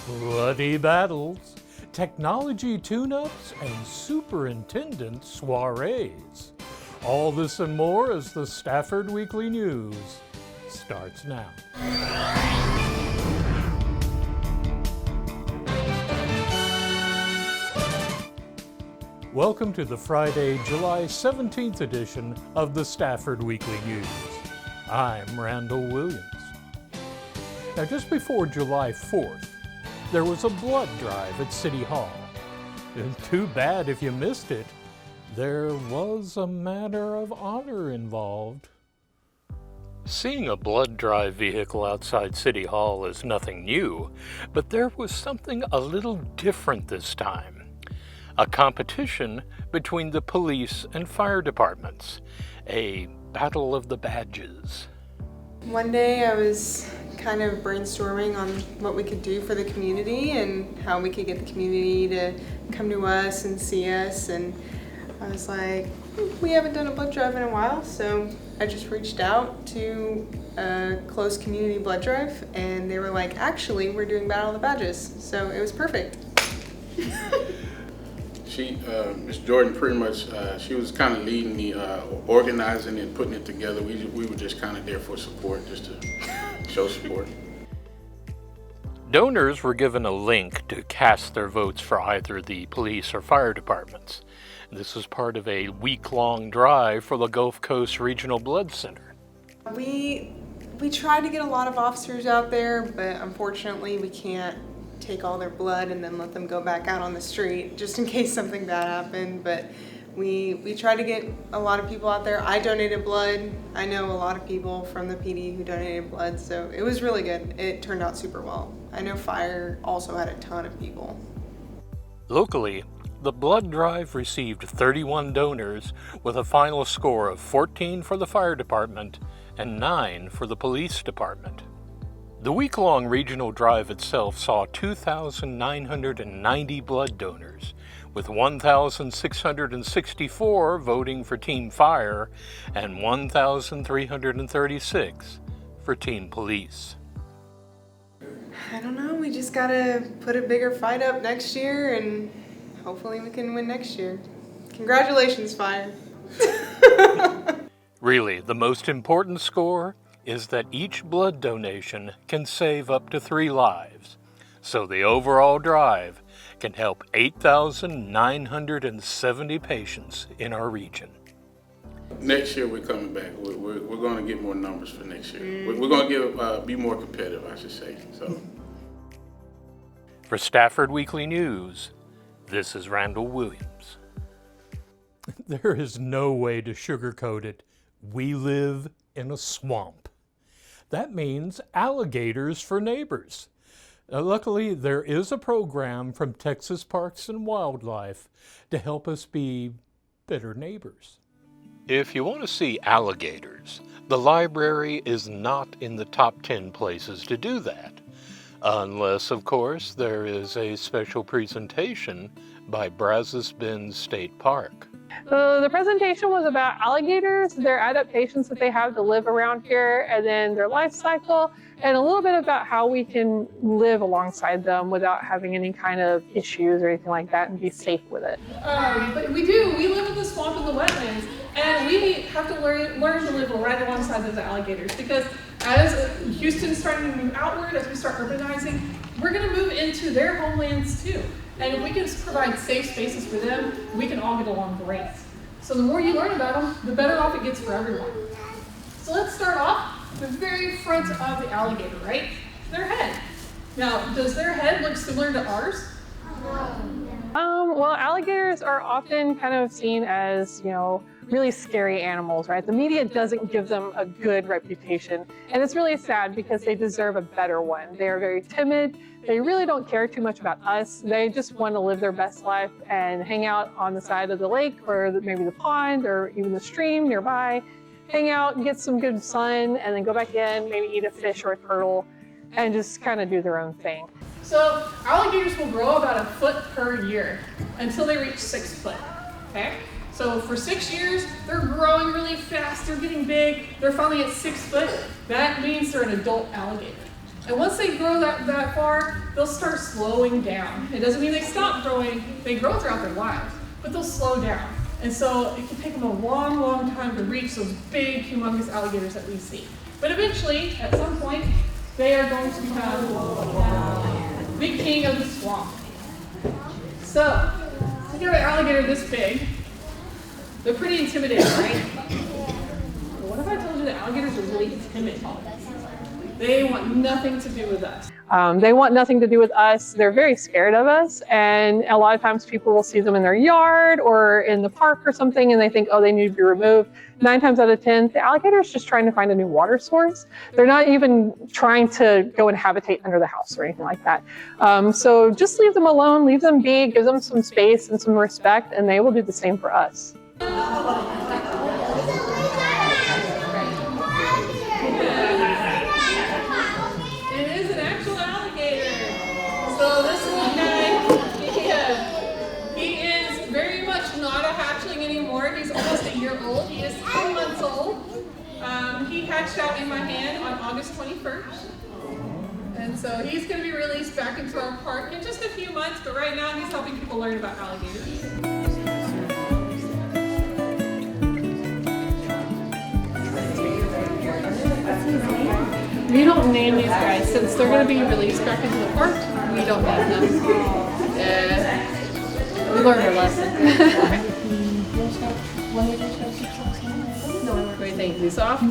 Bloody battles, technology tune-ups, and superintendent soirees. All this and more as the Stafford Weekly News starts now. Welcome to the Friday, July 17th edition of the Stafford Weekly News. I'm Randall Williams. Now, just before July 4th, there was a blood drive at City Hall. And too bad if you missed it. There was a matter of honor involved. Seeing a blood drive vehicle outside City Hall is nothing new, but there was something a little different this time. A competition between the police and fire departments. A battle of the badges. One day I was kind of brainstorming on what we could do for the community and how we could get the community to come to us and see us, and I was like, we haven't done a blood drive in a while, so I just reached out to a close community blood drive, and they were like, actually, we're doing Battle of the Badges, so it was perfect. Miss Jordan, pretty much, she was kind of leading the organizing and putting it together. We were just kind of there for support, just to show support. Donors were given a link to cast their votes for either the police or fire departments. This was part of a week-long drive for the Gulf Coast Regional Blood Center. We tried to get a lot of officers out there, but unfortunately we can't take all their blood and then let them go back out on the street just in case something bad happened. But we tried to get a lot of people out there. I donated blood. I know a lot of people from the PD who donated blood, so it was really good. It turned out super well. I know fire also had a ton of people. Locally, the blood drive received 31 donors with a final score of 14 for the fire department and 9 for the police department. The week-long regional drive itself saw 2,990 blood donors, with 1,664 voting for Team Fire and 1,336 for Team Police. I don't know, we just gotta put a bigger fight up next year and hopefully we can win next year. Congratulations, Fire. Really, the most important score is that each blood donation can save up to 3 lives. So the overall drive can help 8,970 patients in our region. Next year we're coming back. We're going to get more numbers for next year. We're going to be more competitive, I should say. So, for Stafford Weekly News, this is Randall Williams. There is no way to sugarcoat it. We live in a swamp. That means alligators for neighbors. Luckily, there is a program from Texas Parks and Wildlife to help us be better neighbors. If you want to see alligators, the library is not in the top 10 places to do that. Unless, of course, there is a special presentation by Brazos State Park. So the presentation was about alligators, their adaptations that they have to live around here, and then their life cycle, and a little bit about how we can live alongside them without having any kind of issues or anything like that and be safe with it. But we live in the swamp and the wetlands, and we have to learn to live right alongside those alligators, because as Houston's starting to move outward, as we start urbanizing, we're going to move into their homelands too. And if we can provide safe spaces for them, we can all get along great. So the more you learn about them, the better off it gets for everyone. So let's start off the very front of the alligator, right? Their head. Now, does their head look similar to ours? Well, alligators are often kind of seen as, really scary animals, right? The media doesn't give them a good reputation, and it's really sad because they deserve a better one. They are very timid. They really don't care too much about us. They just want to live their best life and hang out on the side of the lake or maybe the pond or even the stream nearby, hang out and get some good sun, and then go back in, maybe eat a fish or a turtle, and just kind of do their own thing. So alligators will grow about a foot per year until they reach 6 foot, okay? So for 6 years, they're growing really fast, they're getting big, they're finally at 6 foot. That means they're an adult alligator. And once they grow that far, they'll start slowing down. It doesn't mean they stop growing, they grow throughout their lives, but they'll slow down. And so it can take them a long, long time to reach those big, humongous alligators that we see. But eventually, at some point, they are going to become the king of the swamp. So, think of an alligator this big. They're pretty intimidating, right? But what if I told you that alligators are really timid? They want nothing to do with us. They want nothing to do with us. They're very scared of us. And a lot of times people will see them in their yard or in the park or something and they think, oh, they need to be removed. 9 times out of 10, the alligator is just trying to find a new water source. They're not even trying to go and habitate under the house or anything like that. So just leave them alone, leave them be, give them some space and some respect, and they will do the same for us. So this little guy, he is very much not a hatchling anymore. He's almost a year old. He is 10 months old. He hatched out in my hand on August 21st. And so he's going to be released back into our park in just a few months, but right now he's helping people learn about alligators. We don't name these guys since they're going to be released back into the park. We don't name them. We learned our lesson. No, we're going to take these off.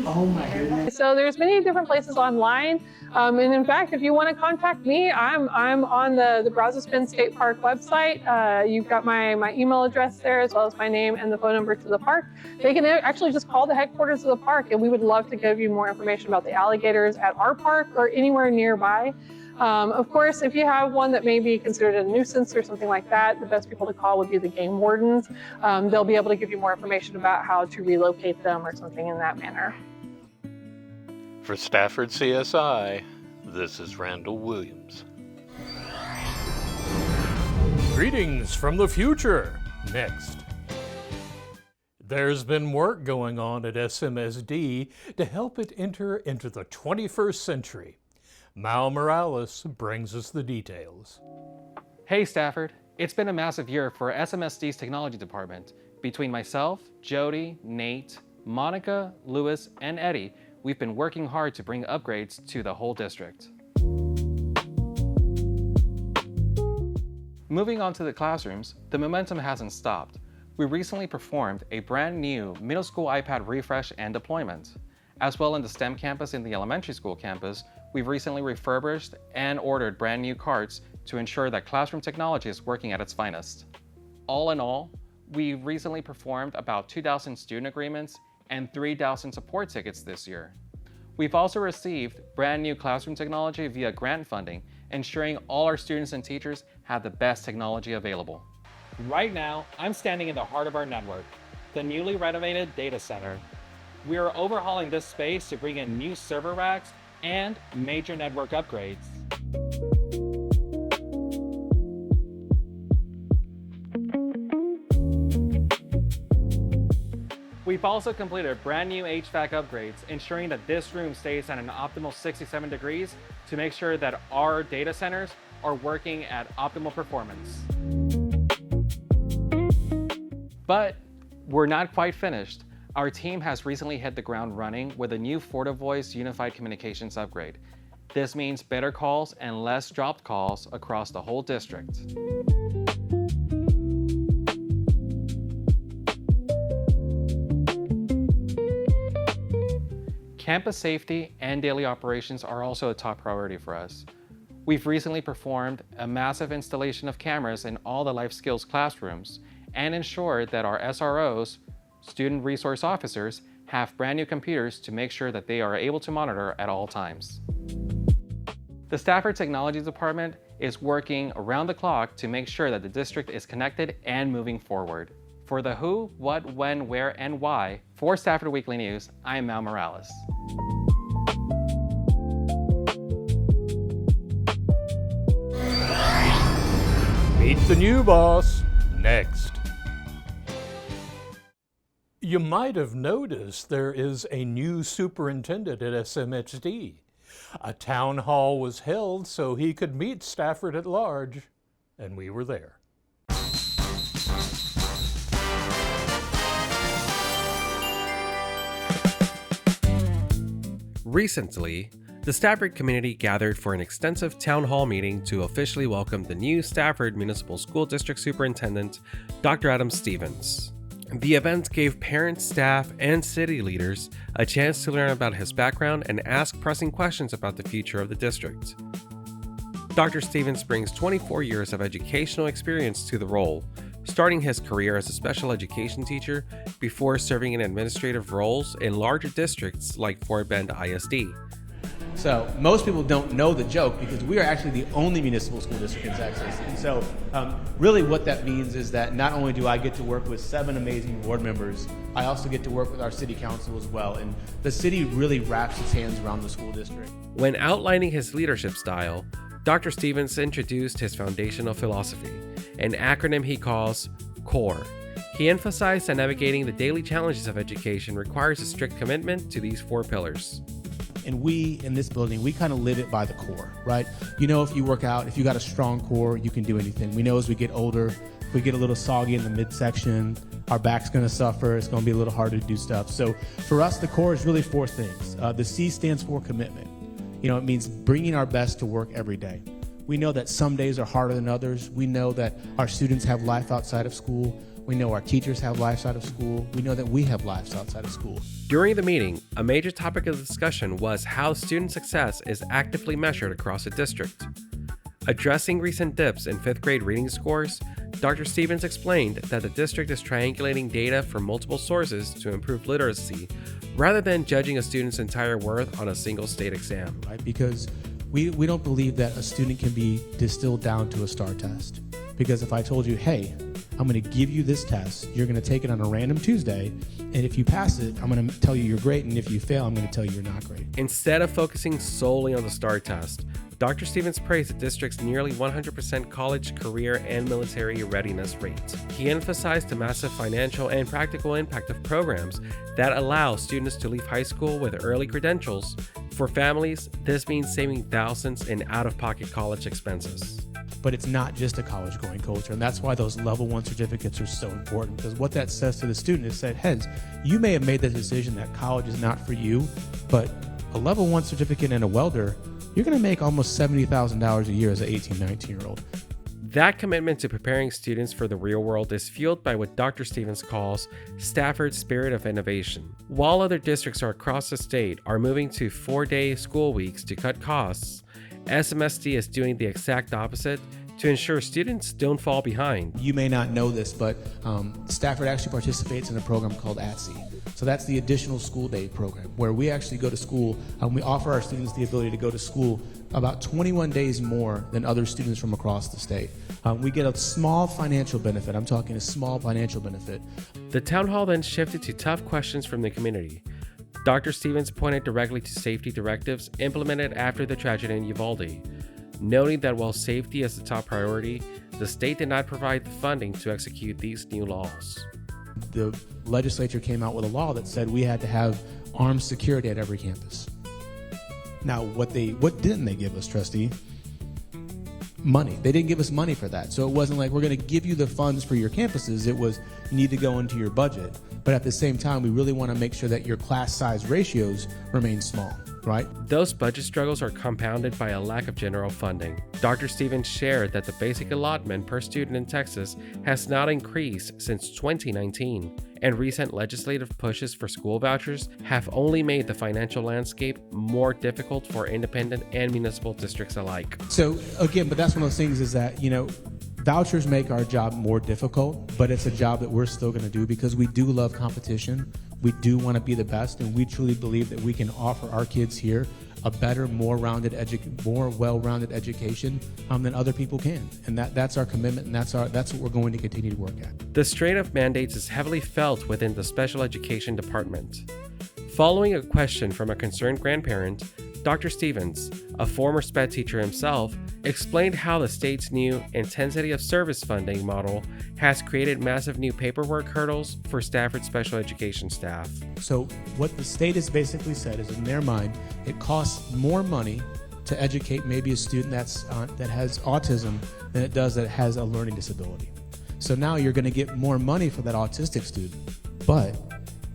Oh my goodness. So there's many different places online. And in fact, if you want to contact me, I'm on the Brazos State Park website. You've got my email address there as well as my name and the phone number to the park. They can actually just call the headquarters of the park and we would love to give you more information about the alligators at our park or anywhere nearby. Of course, if you have one that may be considered a nuisance or something like that, the best people to call would be the game wardens. They'll be able to give you more information about how to relocate them or something in that manner. For Stafford CSI, this is Randall Williams. Greetings from the future. Next. There's been work going on at SMSD to help it enter into the 21st century. Mal Morales brings us the details. Hey Stafford, it's been a massive year for SMSD's technology department. Between myself, Jody, Nate, Monica, Lewis, and Eddie, we've been working hard to bring upgrades to the whole district. Moving on to the classrooms, the momentum hasn't stopped. We recently performed a brand new middle school iPad refresh and deployment. As well in the STEM campus in the elementary school campus, we've recently refurbished and ordered brand new carts to ensure that classroom technology is working at its finest. All in all, we recently performed about 2,000 student agreements and 3,000 support tickets this year. We've also received brand new classroom technology via grant funding, ensuring all our students and teachers have the best technology available. Right now, I'm standing in the heart of our network, the newly renovated data center. We are overhauling this space to bring in new server racks and major network upgrades. We've also completed brand new HVAC upgrades, ensuring that this room stays at an optimal 67 degrees to make sure that our data centers are working at optimal performance. But we're not quite finished. Our team has recently hit the ground running with a new FortiVoice Unified Communications upgrade. This means better calls and less dropped calls across the whole district. Campus safety and daily operations are also a top priority for us. We've recently performed a massive installation of cameras in all the life skills classrooms and ensured that our SROs, student resource officers, have brand new computers to make sure that they are able to monitor at all times. The Stafford Technology Department is working around the clock to make sure that the district is connected and moving forward. For the who, what, when, where, and why, for Stafford Weekly News, I am Mal Morales. Meet the new boss. Next. You might have noticed there is a new superintendent at SMSD. A town hall was held so he could meet Stafford at large, and we were there. Recently, the Stafford community gathered for an extensive town hall meeting to officially welcome the new Stafford Municipal School District Superintendent, Dr. Adam Stevens. The event gave parents, staff, and city leaders a chance to learn about his background and ask pressing questions about the future of the district. Dr. Stevens brings 24 years of educational experience to the role, starting his career as a special education teacher before serving in administrative roles in larger districts like Fort Bend ISD. So most people don't know the joke because we are actually the only municipal school district in Texas. And so really what that means is that not only do I get to work with 7 amazing board members, I also get to work with our city council as well. And the city really wraps its hands around the school district. When outlining his leadership style, Dr. Stevens introduced his foundational philosophy, an acronym he calls CORE. He emphasized that navigating the daily challenges of education requires a strict commitment to these 4 pillars. And we, in this building, we kind of live it by the core, right? You know, if you work out, if you got a strong core, you can do anything. We know as we get older, if we get a little soggy in the midsection, our back's going to suffer. It's going to be a little harder to do stuff. So for us, the core is really 4 things. The C stands for commitment. You know, it means bringing our best to work every day. We know that some days are harder than others. We know that our students have life outside of school. We know our teachers have lives out of school. We know that we have lives outside of school. During the meeting, a major topic of discussion was how student success is actively measured across the district. Addressing recent dips in 5th grade reading scores, Dr. Stevens explained that the district is triangulating data from multiple sources to improve literacy, rather than judging a student's entire worth on a single state exam. Right? Because we don't believe that a student can be distilled down to a STAR test. Because if I told you, hey, I'm going to give you this test, you're going to take it on a random Tuesday, and if you pass it, I'm going to tell you you're great, and if you fail, I'm going to tell you you're not great. Instead of focusing solely on the STAR test, Dr. Stevens praised the district's nearly 100% college, career, and military readiness rate. He emphasized the massive financial and practical impact of programs that allow students to leave high school with early credentials. For families, this means saving thousands in out-of-pocket college expenses. But it's not just a college-going culture, and that's why those level 1 certificates are so important, because what that says to the student is that, heads, you may have made the decision that college is not for you, but a level 1 certificate and a welder, you're going to make almost $70,000 a year as an 18, 19-year-old. That commitment to preparing students for the real world is fueled by what Dr. Stevens calls Stafford's spirit of innovation. While other districts across the state are moving to 4-day school weeks to cut costs, SMSD is doing the exact opposite to ensure students don't fall behind. You may not know this, but Stafford actually participates in a program called ATSE. So that's the additional school day program, where we actually go to school and we offer our students the ability to go to school about 21 days more than other students from across the state. We get a small financial benefit. I'm talking a small financial benefit. The town hall then shifted to tough questions from the community. Dr. Stevens pointed directly to safety directives implemented after the tragedy in Uvalde, noting that while safety is the top priority, the state did not provide the funding to execute these new laws. The legislature came out with a law that said we had to have armed security at every campus. Now, what didn't they give us, trustee? Money. They didn't give us money for that. So it wasn't like we're going to give you the funds for your campuses. It was, you need to go into your budget. But at the same time, we really want to make sure that your class size ratios remain small, right? Those budget struggles are compounded by a lack of general funding. Dr. Stevens shared that the basic allotment per student in Texas has not increased since 2019, and recent legislative pushes for school vouchers have only made the financial landscape more difficult for independent and municipal districts alike. So again, but that's one of those things is that, you know, vouchers make our job more difficult, but it's a job that we're still going to do because we do love competition. We do want to be the best, and we truly believe that we can offer our kids here a better, more well-rounded education than other people can. And that's our commitment, and that's what we're going to continue to work at. The strain of mandates is heavily felt within the special education department. Following a question from a concerned grandparent, Dr. Stevens, a former SPED teacher himself, explained how the state's new intensity of service funding model has created massive new paperwork hurdles for Stafford special education staff. So what the state has basically said is, in their mind, it costs more money to educate maybe a student that has autism than it does that has a learning disability. So now you're going to get more money for that autistic student, but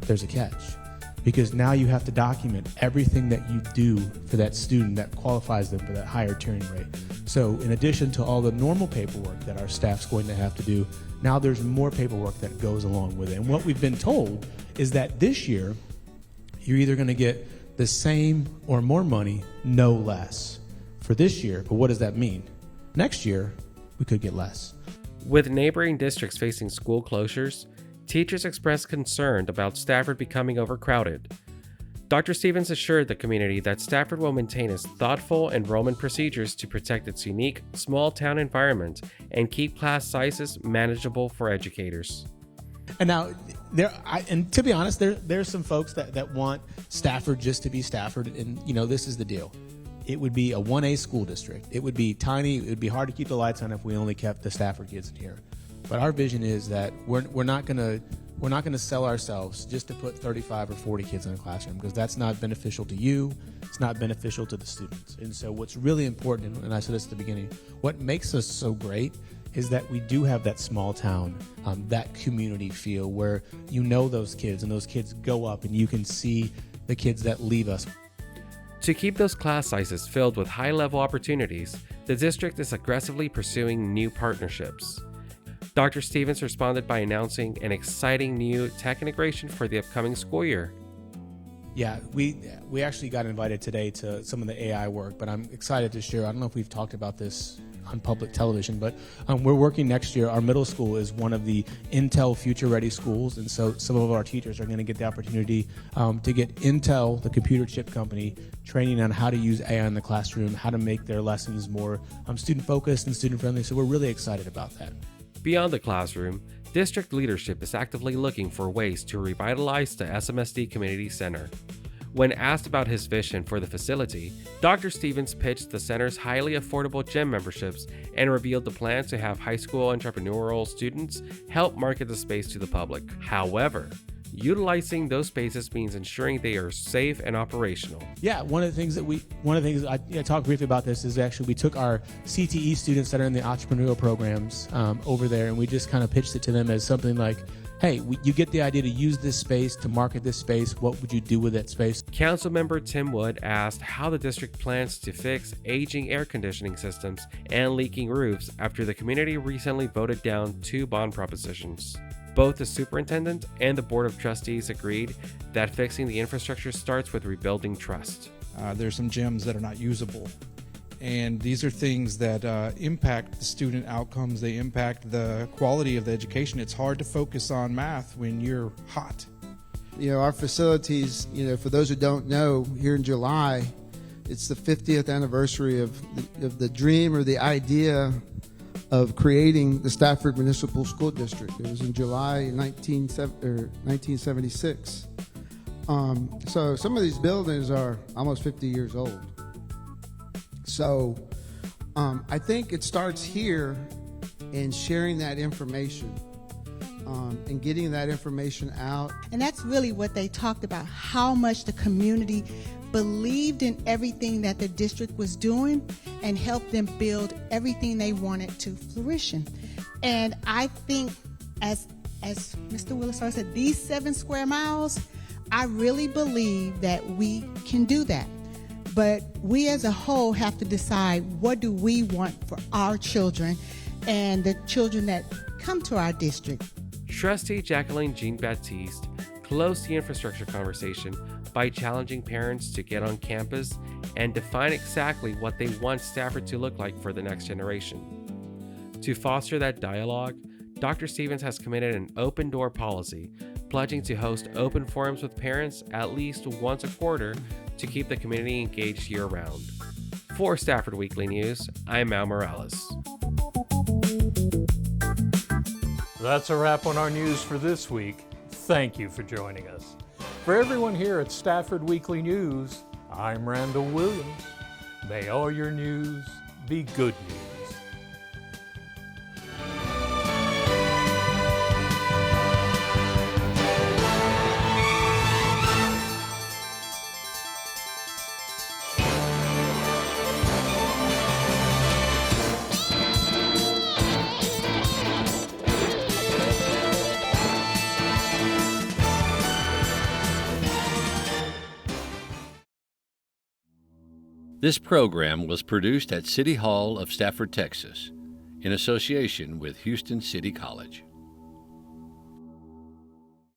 there's a catch, because now you have to document everything that you do for that student that qualifies them for that higher tiering rate. So in addition to all the normal paperwork that our staff's going to have to do, now there's more paperwork that goes along with it. And what we've been told is that this year, you're either going to get the same or more money, no less, for this year. But what does that mean? Next year, we could get less. With neighboring districts facing school closures, teachers expressed concern about Stafford becoming overcrowded. Dr. Stevens assured the community that Stafford will maintain its thoughtful enrollment procedures to protect its unique, small-town environment and keep class sizes manageable for educators. And now, and to be honest, there's some folks that want Stafford just to be Stafford, and this is the deal. It would be a 1A school district. It would be tiny. It would be hard to keep the lights on if we only kept the Stafford kids in here. But our vision is that we're not gonna sell ourselves just to put 35 or 40 kids in a classroom, because that's not beneficial to you. It's not beneficial to the students. And so what's really important, and I said this at the beginning, what makes us so great is that we do have that small town, that community feel where those kids, and those kids go up and you can see the kids that leave us. To keep those class sizes filled with high-level opportunities, the district is aggressively pursuing new partnerships. Dr. Stevens responded by announcing an exciting new tech integration for the upcoming school year. Yeah, we actually got invited today to some of the AI work, but I'm excited to share. I don't know if we've talked about this on public television, but we're working next year. Our middle school is one of the Intel Future Ready schools, and so some of our teachers are going to get the opportunity to get Intel, the computer chip company, training on how to use AI in the classroom, how to make their lessons more student-focused and student-friendly. So we're really excited about that. Beyond the classroom, district leadership is actively looking for ways to revitalize the SMSD Community Center. When asked about his vision for the facility, Dr. Stevens pitched the center's highly affordable gym memberships and revealed the plan to have high school entrepreneurial students help market the space to the public. However, utilizing those spaces means ensuring they are safe and operational. Yeah, one of the things I talked briefly about this is actually we took our CTE students that are in the entrepreneurial programs over there, and we just kind of pitched it to them as something like, hey, you get the idea to use this space, to market this space. What would you do with that space? Councilmember Tim Wood asked how the district plans to fix aging air conditioning systems and leaking roofs after the community recently voted down 2 bond propositions. Both the superintendent and the board of trustees agreed that fixing the infrastructure starts with rebuilding trust. There's some gyms that are not usable. And these are things that impact the student outcomes. They impact the quality of the education. It's hard to focus on math when you're hot. Our facilities, for those who don't know, here in July, it's the 50th anniversary of the dream or the idea of creating the Stafford Municipal School District. It was in July 1976. So some of these buildings are almost 50 years old. So I think it starts here in sharing that information and getting that information out. And that's really what they talked about, how much the community believed in everything that the district was doing and helped them build everything they wanted to fruition. And I think, as Mr. Willis said, these 7 square miles, I really believe that we can do that. But we as a whole have to decide, what do we want for our children and the children that come to our district. Trustee Jacqueline Jean-Baptiste closed the infrastructure conversation by challenging parents to get on campus and define exactly what they want Stafford to look like for the next generation. To foster that dialogue, Dr. Stevens has committed an open door policy, pledging to host open forums with parents at least once a quarter to keep the community engaged year-round. For Stafford Weekly News, I'm Mal Morales. That's a wrap on our news for this week. Thank you for joining us. For everyone here at Stafford Weekly News, I'm Randall Williams. May all your news be good news. This program was produced at City Hall of Stafford, Texas, in association with Houston City College.